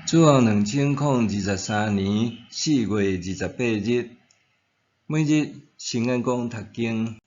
主后2023年4月28日，每日圣眼光读经，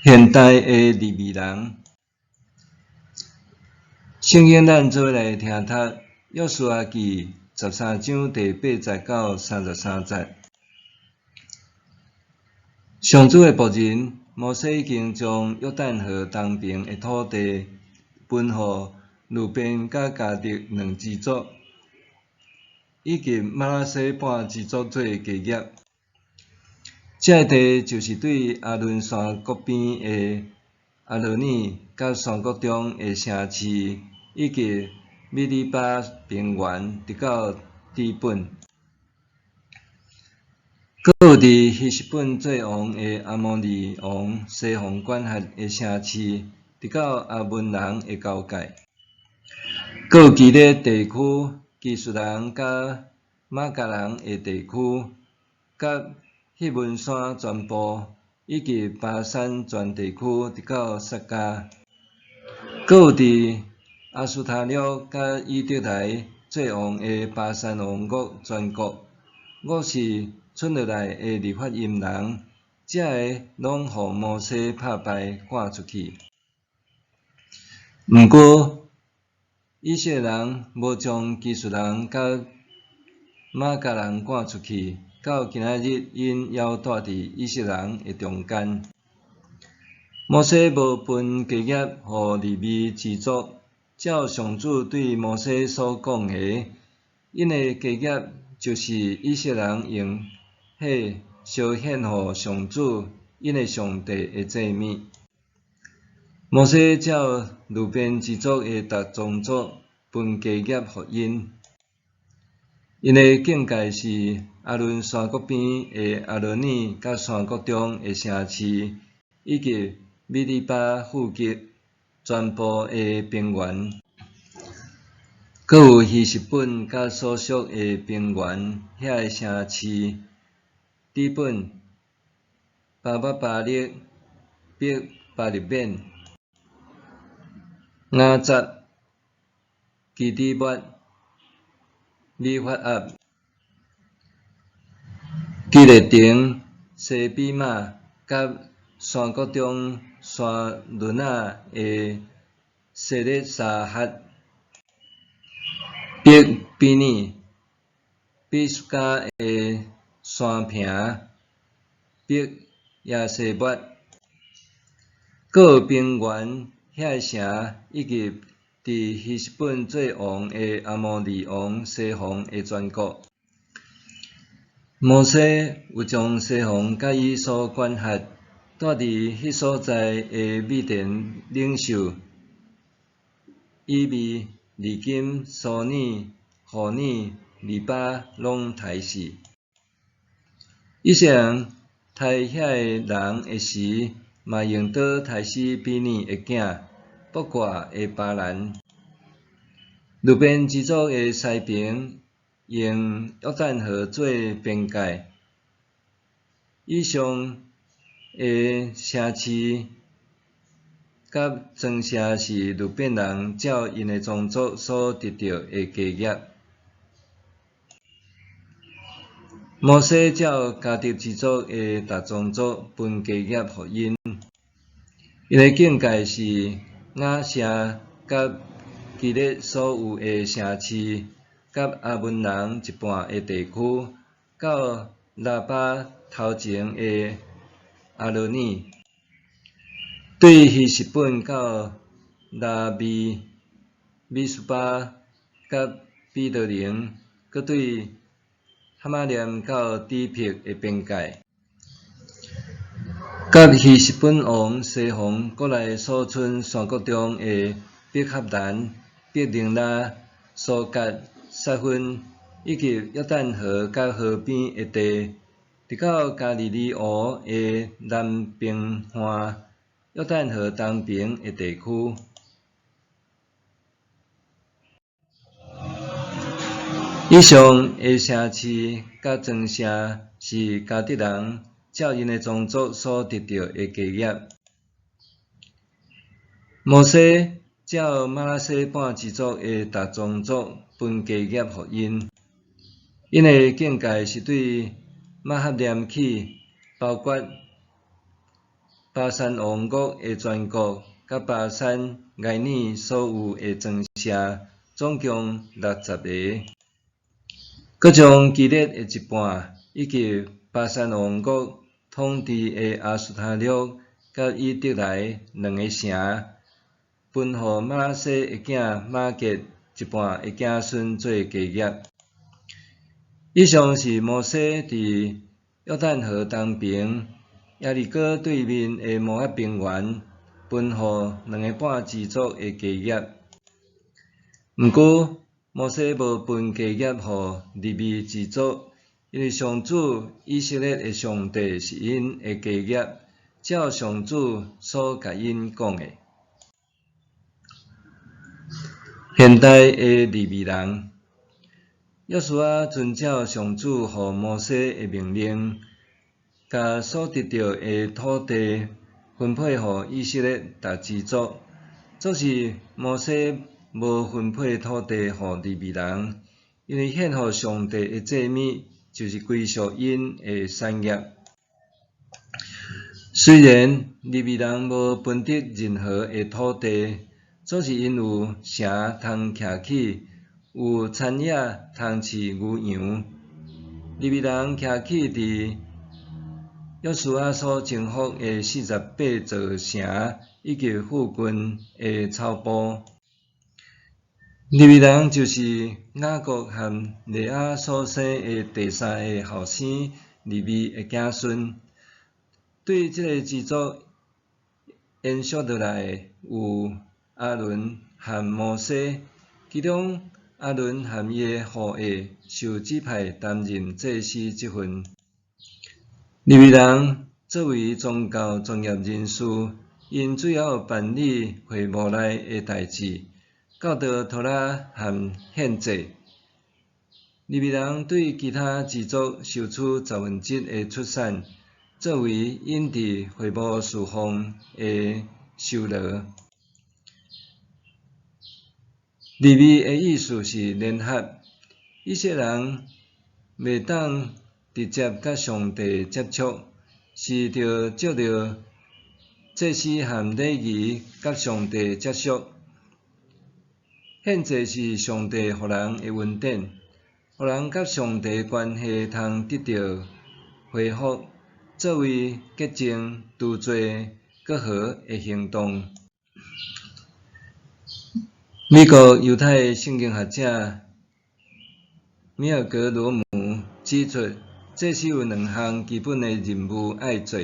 现代的利未人。圣经咱做来听读，约书亚记13章第8节到33节。上主的仆人摩西已经将约旦河东边的土地分予流便甲迦得两支族，以及马拉西半支族做基业。这地就是对阿伦山谷边的阿罗尼，甲山谷中的城市，以及米利巴平原，直到底本。搁有伫希实本做王的阿摩利王西宏管辖的城市，直到阿文人的交界。搁有基列地区、基述人甲马甲人的地区，甲希文山全部，以及巴山全地区，直到撒迦。搁有伫阿苏塔略甲以得来做王的巴山王国全国，我是剩落来的利法因人，这个拢互摩西拍败赶出去。毋过，以色列人无将基述人甲马甲人赶出去，到今仔日因犹住伫以色列人的中间。摩西无分基业互利未支族，照上主对摩西所讲的，因的基业就是以色列人用火烧献互上主，因的上帝的祭物。摩西照流便支族的逐宗族分基业互因，因的境界是阿伦山谷边的阿罗尼，甲山谷中的城市，以及米利巴附近全部的平原。搁有希实本甲所属的平原遐个城市，底本、巴巴巴勒、别巴利免、雅杂、基底末、米法압、基列亭、西比玛，甲山谷中山仑仔的西列沙哈、别比尼、比苏加的山坪、别亚西末，搁有平原遐个城，以及伫希实本做王的阿摩利王西宏的全国。摩西有将西宏甲伊所管辖住伫迄所在的米甸领袖以未、利金、苏尼、户尼、利巴拢刣死。以色列人刣遐个人的时，嘛用刀刣死比尼的囝，卜卦的巴兰。流便支族的西边用约旦河做边界，以上的城市甲庄舍是流便人照因的宗族所得到的基业。摩西照迦得支族的逐宗族分基业互因，因的境界是雅舍甲基列所有的城市，甲阿文人一半的地区，到拉巴头前的阿罗尼，对希实本到拉米、米苏巴甲比得灵，搁对哈马念到底撇的边界。甲希实本王西宏国内所剩山谷中的别合兰、别宁拉、苏格、撒芬，以及约旦河甲河边的地，直到加利利湖的南平岸、约旦河东边的地区。以上的城市甲庄舍是迦得人照因的宗族所得到的基业。摩西照马拉西半支族的达宗族分家业予因。因的境界是对马哈念起，包括巴山王国的全国，甲巴山外面所有的庄舍，总共60个。佮将基列的一半，以及巴山王国统治的阿斯塔略，甲伊得来2个城，分予马拉西的囝马杰一半的子孙做家业。以上是摩西伫约旦河东边耶利哥对面的摩押平原，分予2个半支族的家业。毋过，摩西无分家业予利未支族，因为上主以色列的上帝是因的家业，照上主所甲因讲的。现代的利未人，约书亚遵照上主予摩西的命令，甲所得到的土地分配予以色列逐支族。则是摩西无分配土地予利未人，因为献予上帝的祭物就是归属因的产业。虽然利未人无分得任何的土地，则是因有城通徛起，有田野通饲牛羊。利未人徛起伫约书亚所征服的48座城以及附近的草埔。利未人就是雅各和利亚所生的第3个后生利未的子孙。对这个支族延续落来有阿伦和摩西，其中阿伦和伊的后裔受指派担任祭司职分。利未人作为宗教专业人士，因主要办理会幕内的代志，教导托拉和献祭。利未人对其他支族收取1/10的出产，作为因伫会幕侍奉的酬劳。利未的意思是联合，以色列人袂当直接甲上帝接触，是着借着祭司和礼仪甲上帝接触。献祭是上帝予人的恩典，予人甲上帝的关系通得到恢复，作为洁净、除罪、搁好的行动。美国犹太圣经学者米尔格罗姆指出，这是有2项基本的任务爱做，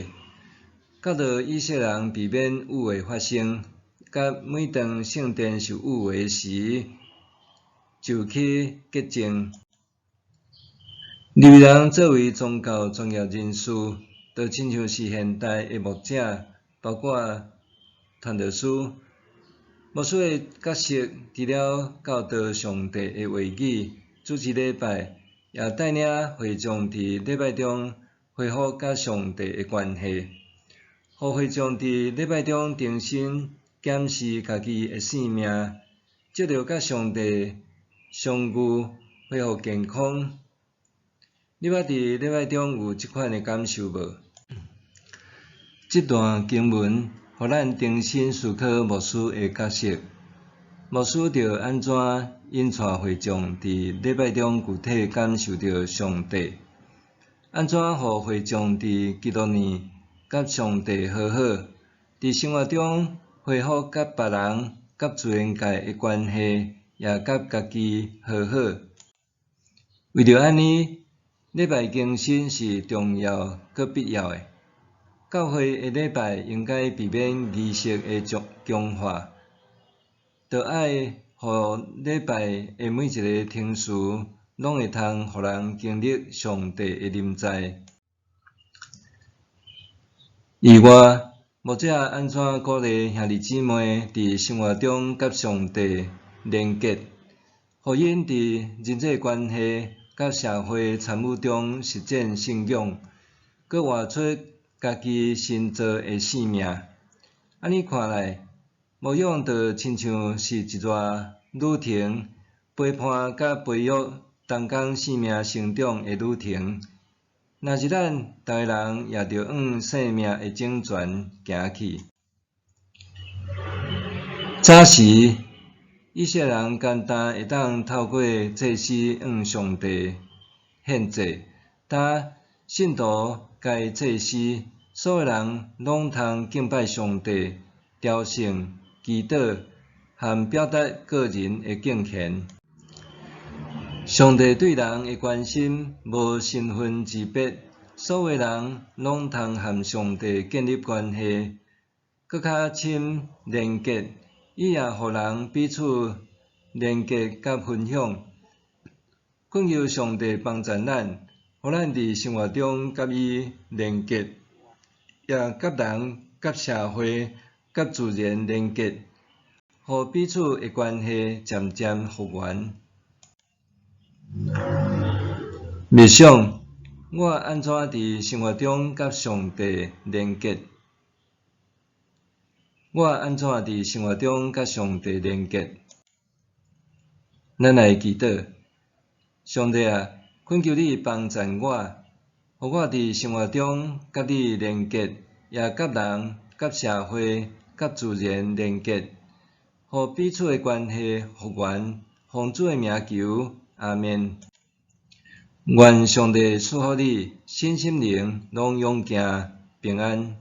教导以色列人避免误会发生，甲每当圣殿受误会时，就去洁净。利未人作为宗教专业人士，就亲像是现代的牧者，包括传道师。牧师的角色除了教导上帝的话语、主持礼拜，也带领会众伫礼拜中恢复甲上帝的关系，互会众伫礼拜中重新检视家己的性命，借着甲上帝相遇，恢复健康。你捌伫礼拜中有即款的感受无？这段经文互咱重新思考牧师的角色。牧师着安怎引带会众伫礼拜中具体感受到上帝？安怎互会众伫基督里甲上帝和好？伫生活中恢复甲别人、甲自然界的关系，也甲家己和好。为着安尼，礼拜更新是重要佮必要的。教会的礼拜应该避免仪式的强化，着爱互礼拜的每一个听词，拢会通互人经历上帝的临在。以外，牧者安怎鼓励兄弟姊妹伫生活中甲上帝连结，互因伫人际关系甲社会参与中实践信仰，佮活出家己新造的生命。安尼看来，牧养就亲像是一座旅程，陪伴甲培育同工生命成长的旅程。若是咱逐个人也着往生命的整全行去。早时，以色列人简单会当透过祭司向上帝献祭，但信徒甲祭司，所有人拢通敬拜上帝、朝圣、祈祷，和表达个人的敬虔。上帝对人的关心无身份之别，所有人拢通和上帝建立关系，搁较深连结。伊也互人彼此连结甲分享，恳求上帝帮助咱，互咱伫生活中甲伊连结，也甲人、甲社会、甲自然连结，互彼此的关系渐渐复原。默想，我安怎伫生活中甲上帝连结？我安怎伫生活中甲上帝连结？咱来祈祷，上帝啊，恳求你帮助我，互我伫生活中甲你连结，也甲人、甲社会、甲自然连结，互彼此的关系复原。奉主的名求，阿们。愿上帝赐福你身心灵拢永行平安。